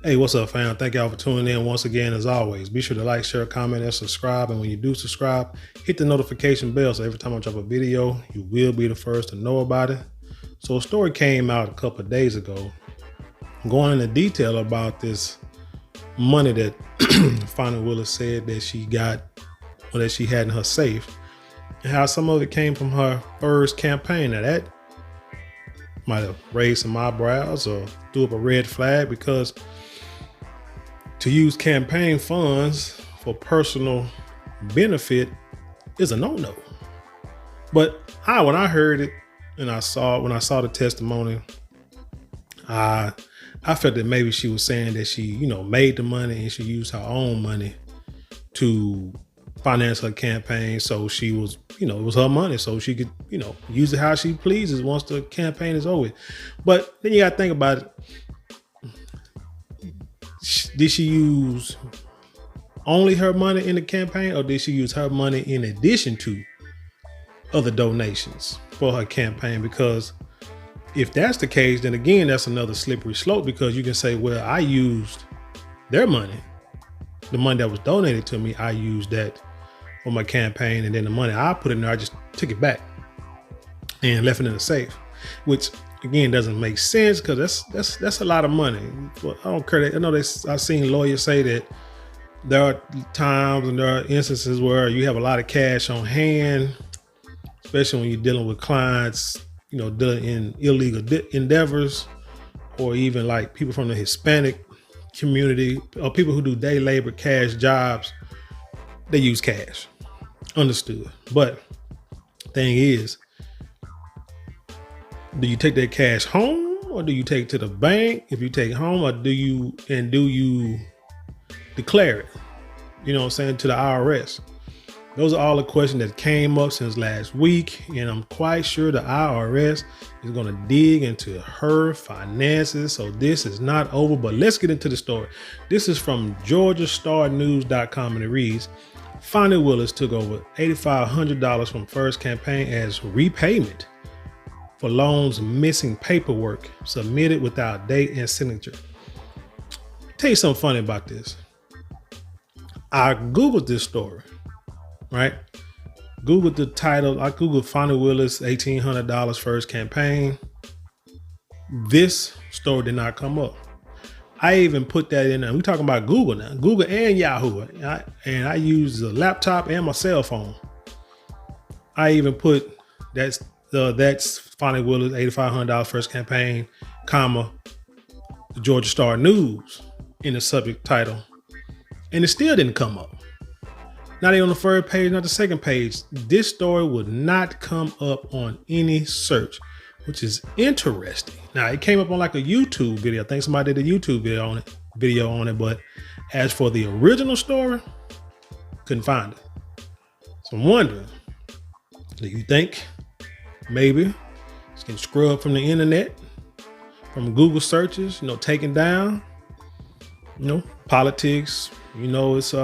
Hey, what's up, fam? Thank y'all for tuning in once again. As always, be sure to like, share, comment, and subscribe. And when you do subscribe, hit the notification bell so every time I drop a video, you will be the first to know about it. So a story came out a couple of days ago going into detail about this money that Fani Willis said that she got or that she had in her safe, and how some of it came from her first campaign. Now that might have raised some eyebrows or threw up a red flag, because to use campaign funds for personal benefit is a no-no. But when I heard it and when I saw the testimony, I felt that maybe she was saying that she, made the money and she used her own money to finance her campaign. So she was, it was her money, so she could, use it how she pleases once the campaign is over. But then you got to think about it. Did she use only her money in the campaign, or did she use her money in addition to other donations for her campaign? Because if that's the case, then again, that's another slippery slope, because you can say, well, I used their money, the money that was donated to me, I used that for my campaign, and then the money I put in there, I just took it back and left it in the safe, which again doesn't make sense, because that's a lot of money. Well, I don't care. I know I've seen lawyers say that there are times and there are instances where you have a lot of cash on hand, especially when you're dealing with clients, dealing in illegal endeavors, or even like people from the Hispanic community or people who do day labor cash jobs. They use cash. Understood. But thing is, do you take that cash home, or do you take it to the bank? If you take it home, or do you declare it? You know what I'm saying, to the IRS? Those are all the questions that came up since last week, and I'm quite sure the IRS is going to dig into her finances. So this is not over, but let's get into the story. This is from GeorgiaStarNews.com, and it reads, Fani Willis took over $8,500 from first campaign as repayment for loans missing paperwork submitted without date and signature. Tell you something funny about this. I Googled this story, right? Googled the title. I Googled Fani Willis, $1,800 first campaign. This story did not come up. I even put that in there. We talking about Google now, Google and Yahoo. And I use the laptop and my cell phone. I even put that's Fani Willis, $8,500 first campaign, comma, the Georgia Star News in the subject title. And it still didn't come up. Not even on the first page, not the second page. This story would not come up on any search, which is interesting. Now, it came up on like a YouTube video. I think somebody did a YouTube video on it. But as for the original story, couldn't find it. So I'm wondering, do you think maybe it's getting scrubbed from the internet, from Google searches, taken down, politics, it's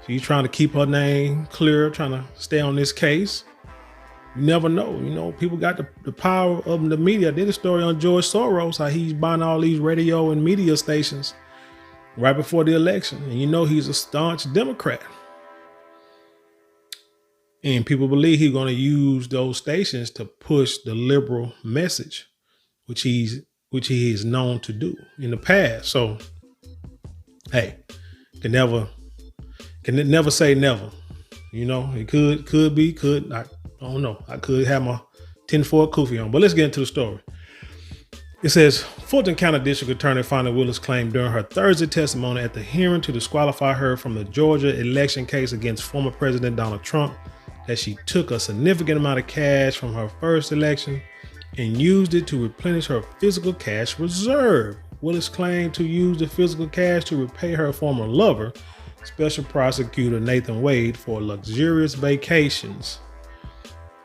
she's trying to keep her name clear, trying to stay on this case. You never know. People got the power of the media. I did a story on George Soros, how he's buying all these radio and media stations right before the election. And he's a staunch Democrat. And people believe he's going to use those stations to push the liberal message, which he is known to do in the past. So, hey, can never say never. It could be. I don't know. I could have my 10-4 kufi on. But let's get into the story. It says, Fulton County District Attorney Fani Willis claimed during her Thursday testimony at the hearing to disqualify her from the Georgia election case against former President Donald Trump that she took a significant amount of cash from her first election and used it to replenish her physical cash reserve. Willis claimed to use the physical cash to repay her former lover, Special Prosecutor Nathan Wade, for luxurious vacations.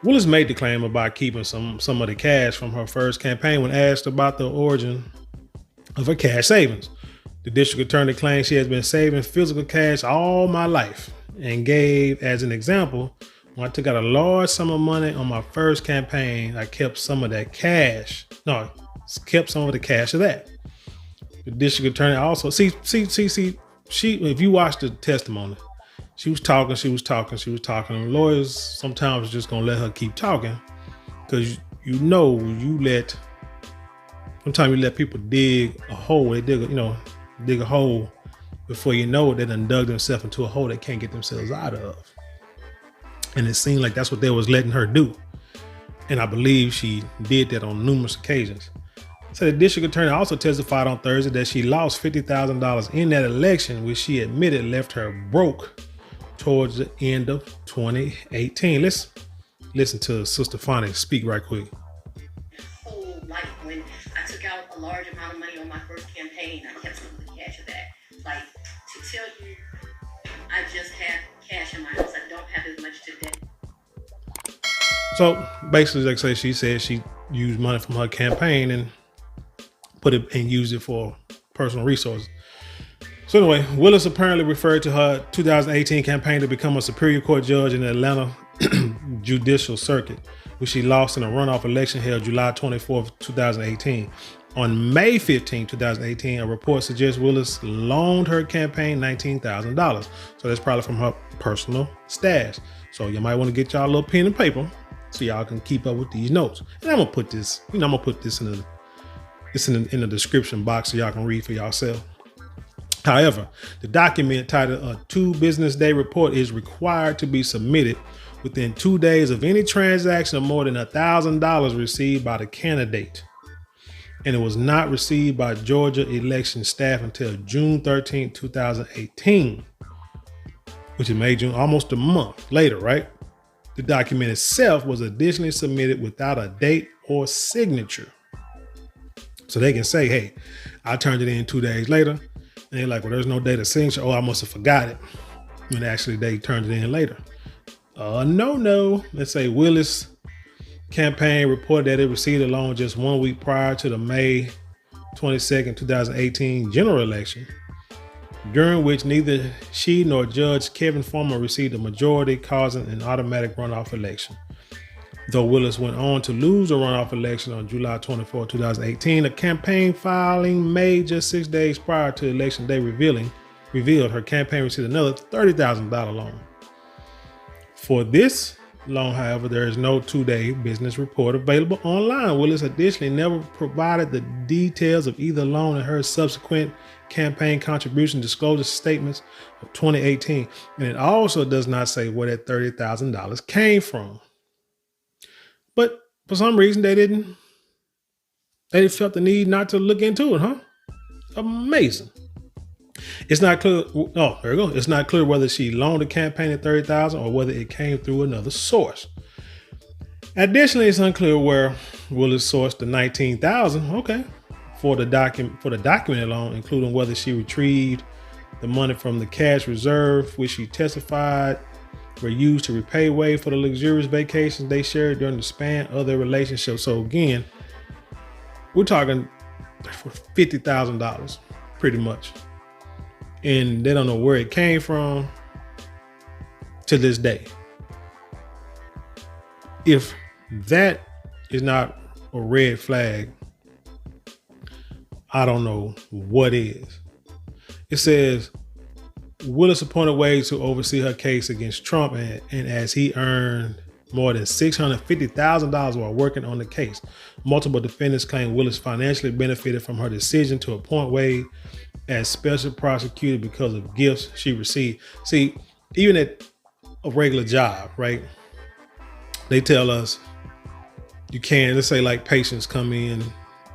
Willis made the claim about keeping some of the cash from her first campaign when asked about the origin of her cash savings. The district attorney claimed she has been saving physical cash all my life and gave as an example, when I took out a large sum of money on my first campaign, I kept some of the cash of that. The district attorney also see. She, if you watch the testimony, she was talking. And lawyers sometimes just gonna let her keep talking because sometimes you let people dig a hole. They dig a hole before you know it. They done dug themselves into a hole they can't get themselves out of. And it seemed like that's what they was letting her do. And I believe she did that on numerous occasions. So the district attorney also testified on Thursday that she lost $50,000 in that election, which she admitted left her broke towards the end of 2018. Let's listen to Sister Fani speak right quick. Whole life, when I took out a large amount of money on my first campaign, I kept some of the cash of that. Like, to tell you, I just have cash in my house. I don't have as much today. So basically, like I say, she said she used money from her campaign and put it and used it for personal resources. So anyway, Willis apparently referred to her 2018 campaign to become a Superior Court judge in the Atlanta Judicial Circuit, which she lost in a runoff election held July 24th, 2018. On May 15, 2018, a report suggests Willis loaned her campaign $19,000. So that's probably from her personal stash. So you might want to get y'all a little pen and paper so y'all can keep up with these notes. And I'm gonna put this, in the description box so y'all can read for yourself. However, the document titled a 2 business day report is required to be submitted within 2 days of any transaction of more than $1,000 received by the candidate. And it was not received by Georgia election staff until June 13, 2018, which is May, June, almost a month later, right? The document itself was additionally submitted without a date or signature. So they can say, hey, I turned it in 2 days later. And they're like, well, there's no date or signature. Oh, I must have forgot it. When actually they turned it in later. No. Let's say Willis campaign reported that it received a loan just 1 week prior to the May 22nd, 2018 general election, during which neither she nor Judge Kevin Farmer received a majority, causing an automatic runoff election. Though Willis went on to lose a runoff election on July 24, 2018, a campaign filing made just 6 days prior to election day revealed her campaign received another $30,000 loan. For this loan, however, there is no 2-day business report available online. Willis additionally never provided the details of either loan and her subsequent campaign contribution disclosure statements of 2018. And it also does not say where that $30,000 came from. But for some reason, they felt the need not to look into it, huh? Amazing. It's not clear. Oh, there we go. It's not clear whether she loaned the campaign at $30,000 or whether it came through another source. Additionally, it's unclear where Willis sourced the $19,000. Okay, for the documented loan, including whether she retrieved the money from the cash reserve, which she testified were used to repay way for the luxurious vacations they shared during the span of their relationship. So again, we're talking for $50,000 pretty much. And they don't know where it came from to this day. If that is not a red flag, I don't know what is. It says Willis appointed Wade to oversee her case against Trump, and as he earned more than $650,000 while working on the case. Multiple defendants claim Willis financially benefited from her decision to appoint Wade as special prosecutor because of gifts she received. See, even at a regular job, right? They tell us you can't, let's say like patients come in,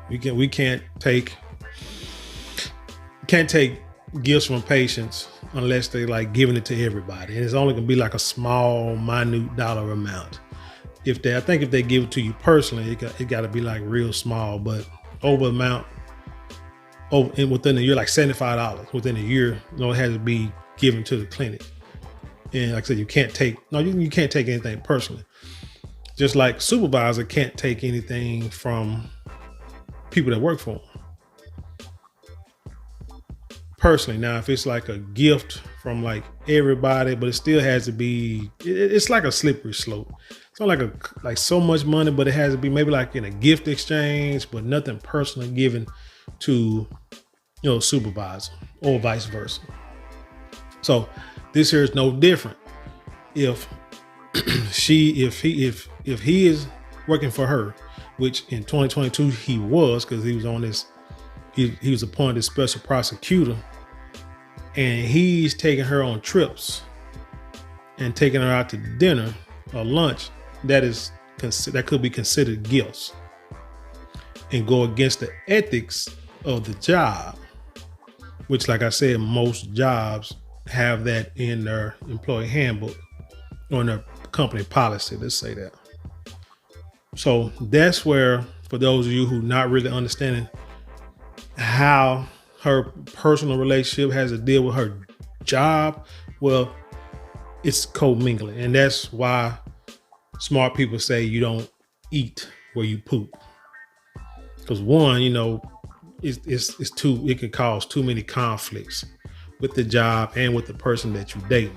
we can't take gifts from patients unless they like giving it to everybody. And it's only gonna be like a small, minute dollar amount. I think if they give it to you personally, it got to be like real small, but within a year, like $75 within a year, it has to be given to the clinic. And like I said, you can't take anything personally. Just like supervisor can't take anything from people that work for them personally. Now, if it's like a gift from like everybody, but it still has to be, it's like a slippery slope. It's not like so much money, but it has to be maybe like in a gift exchange, but nothing personally given to supervisor or vice versa. So this here is no different. If if he is working for her, which in 2022 he was, because he was on this, he was appointed special prosecutor, and he's taking her on trips and taking her out to dinner or lunch, that could be considered gifts and go against the ethics of the job, which, like I said, most jobs have that in their employee handbook or in their company policy. Let's say that. So that's where, for those of you who not really understanding how her personal relationship has to deal with her job, well, it's commingling. And that's why smart people say you don't eat where you poop. Because one, it can cause too many conflicts with the job and with the person that you date.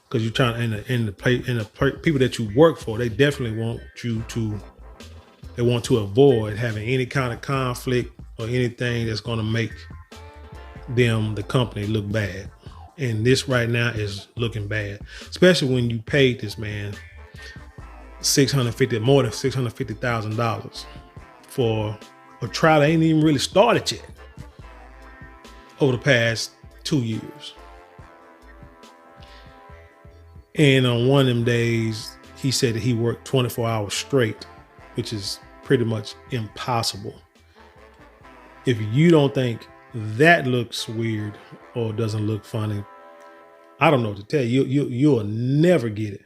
Because you're trying, and the people that you work for, they definitely want to avoid having any kind of conflict or anything that's going to make the company look bad. And this right now is looking bad, especially when you paid this man more than $650,000 for a trial that ain't even really started yet over the past 2 years. And on one of them days, he said that he worked 24 hours straight, which is pretty much impossible. If you don't think that looks weird or doesn't look funny, I don't know what to tell you. You'll never get it.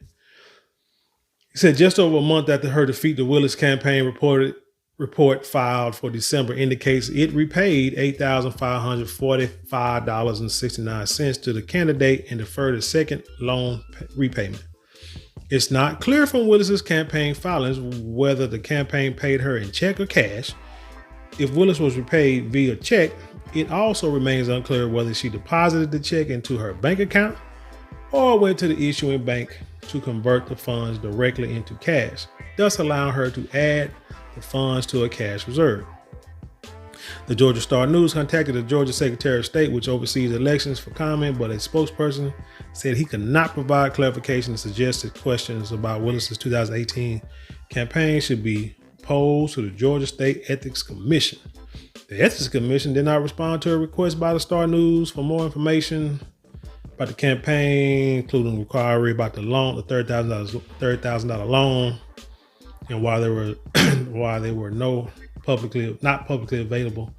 He said just over a month after her defeat, the Willis campaign report filed for December indicates it repaid $8,545.69 to the candidate and deferred a second loan repayment. It's not clear from Willis's campaign filings whether the campaign paid her in check or cash. If Willis was repaid via check, it also remains unclear whether she deposited the check into her bank account or went to the issuing bank to convert the funds directly into cash, thus allowing her to add the funds to a cash reserve. The Georgia Star News contacted the Georgia Secretary of State, which oversees elections, for comment, but a spokesperson said he could not provide clarification and suggested questions about Willis's 2018 campaign should be posed to the Georgia State Ethics Commission. The Ethics Commission did not respond to a request by the Star News for more information about the campaign, including inquiry about the loan, the $30,000 loan, and why there was no publicly available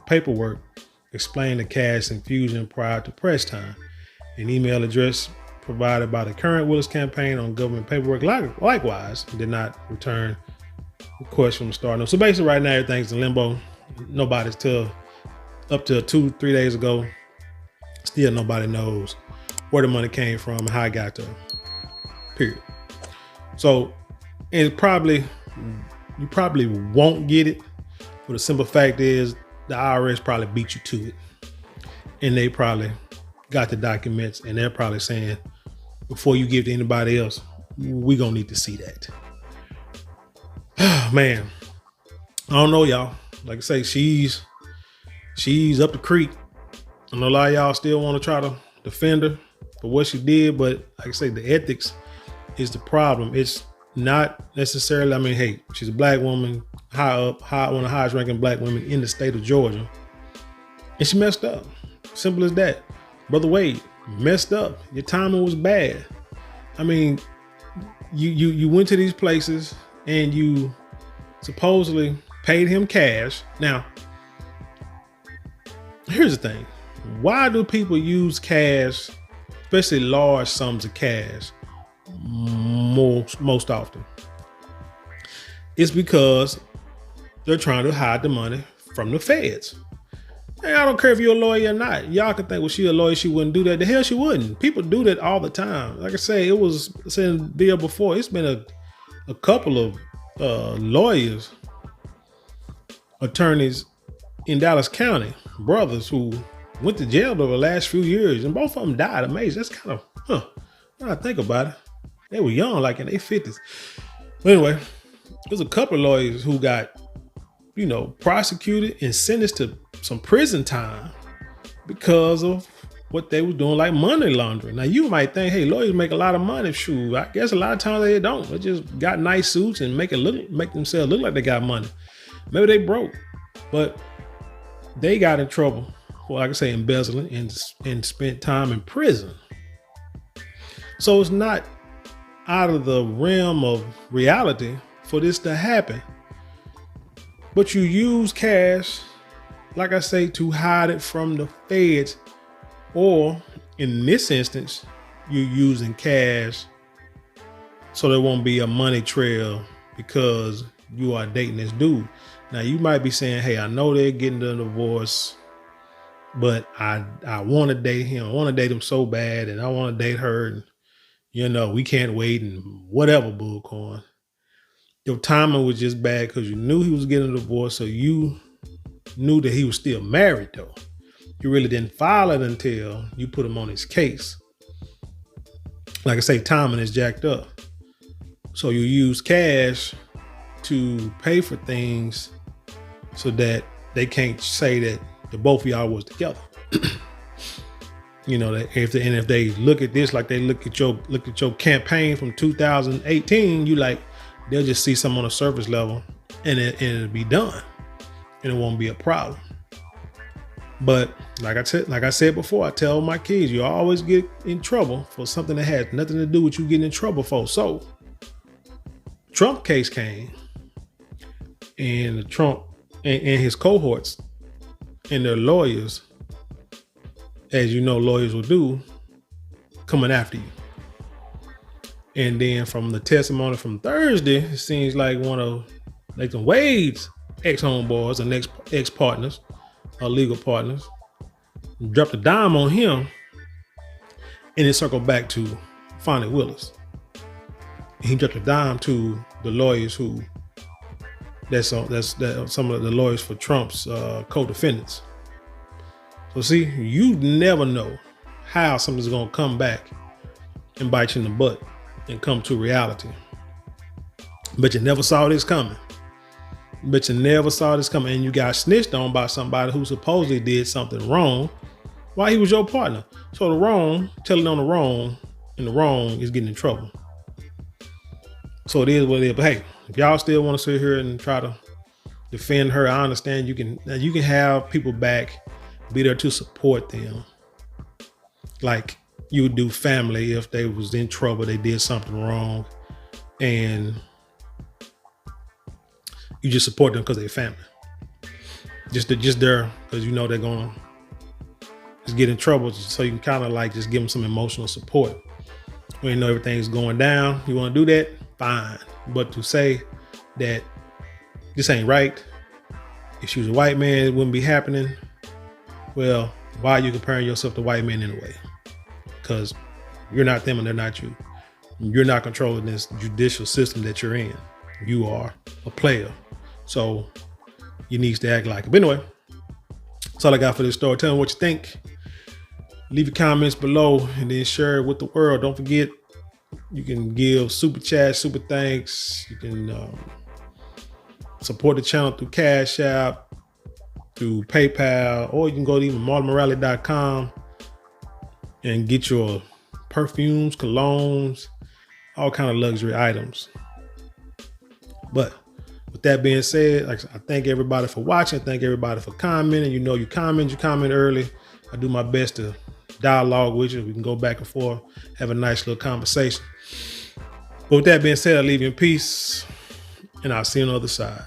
paperwork explaining the cash infusion prior to press time. An email address provided by the current Willis campaign on government paperwork likewise did not return requests from the Star News. So basically right now everything's in limbo. Nobody's up to 2-3 days ago, still nobody knows where the money came from and how it got there. Period. So, and you probably won't get it, but the simple fact is the IRS probably beat you to it. And they probably got the documents and they're probably saying, before you give to anybody else, we're going to need to see that. Man, I don't know, y'all. Like I say, she's up the creek. I know a lot of y'all still want to try to defend her for what she did, but like I say, the ethics is the problem. It's not necessarily, hey, she's a black woman, one of the highest ranking black women in the state of Georgia. And she messed up. Simple as that. Brother Wade messed up. Your timing was bad. You went to these places and you supposedly paid him cash. Now, here's the thing. Why do people use cash, especially large sums of cash, most often? It's because they're trying to hide the money from the feds. And I don't care if you're a lawyer or not. Y'all can think, well, she a lawyer, she wouldn't do that. The hell she wouldn't. People do that all the time. Like I say, it was in the deal before. It's been a couple of lawyers, attorneys in Dallas County, brothers who went to jail over the last few years, and both of them died. Amazing. That's kind of, when I think about it, they were young, like in their 50s. But anyway, there's a couple of lawyers who got prosecuted and sentenced to some prison time because of what they were doing, like money laundering. Now you might think, hey, lawyers make a lot of money. Shoot, I guess a lot of times they don't. They just got nice suits and make themselves look like they got money. Maybe they broke, but they got in trouble for, like I say, embezzling and spent time in prison. So it's not out of the realm of reality for this to happen. But you use cash, like I say, to hide it from the feds, or in this instance, you're using cash so there won't be a money trail because you are dating this dude. Now you might be saying, hey, I know they're getting a divorce, but I want to date him. I want to date him so bad, and I want to date her, and we can't wait, and whatever bullcorn. Your timing was just bad because you knew he was getting a divorce, so you knew that he was still married though. You really didn't file it until you put him on his case. Like I say, timing is jacked up. So you use cash to pay for things so that they can't say that the both of y'all was together. If they look at this like they look at your campaign from 2018, they'll just see something on a surface level and it'll be done and it won't be a problem. But like I said before, I tell my kids, you always get in trouble for something that has nothing to do with you getting in trouble for. So Trump case came, and Trump and his cohorts and their lawyers, as you know, lawyers will do, coming after you. And then from the testimony from Thursday, it seems like one of Nathan Wade's ex-homeboys and ex-partners, or legal partners, dropped a dime on him, and it circled back to Fani Willis. He dropped a dime to the lawyers that's some of the lawyers for Trump's co-defendants. So see, you never know how something's gonna come back and bite you in the butt and come to reality. But you never saw this coming. And you got snitched on by somebody who supposedly did something wrong while he was your partner. So the wrong, telling on the wrong, and the wrong is getting in trouble. So it is what it is. But hey, if y'all still want to sit here and try to defend her, I understand you can have people back, be there to support them. Like you would do family if they was in trouble, they did something wrong, and you just support them because they're family. Just there because you know they're gonna just get in trouble, so you can kind of like just give them some emotional support. When you know everything's going down, you want to do that, fine. But to say that this ain't right, if she was a white man, it wouldn't be happening. Well, why are you comparing yourself to white men anyway? Because you're not them and they're not you. You're not controlling this judicial system that you're in. You are a player. So you need to act like it. But anyway, that's all I got for this story. Tell me what you think. Leave your comments below and then share it with the world. Don't forget, you can give super chat, super thanks. You can support the channel through CashApp, through PayPal, or you can go to even marlonmorale.com and get your perfumes, colognes, all kind of luxury items. But with that being said, I thank everybody for watching. Thank everybody for commenting. You comment early. I do my best to dialogue with you. We can go back and forth, have a nice little conversation. But with that being said, I leave you in peace, and I'll see you on the other side.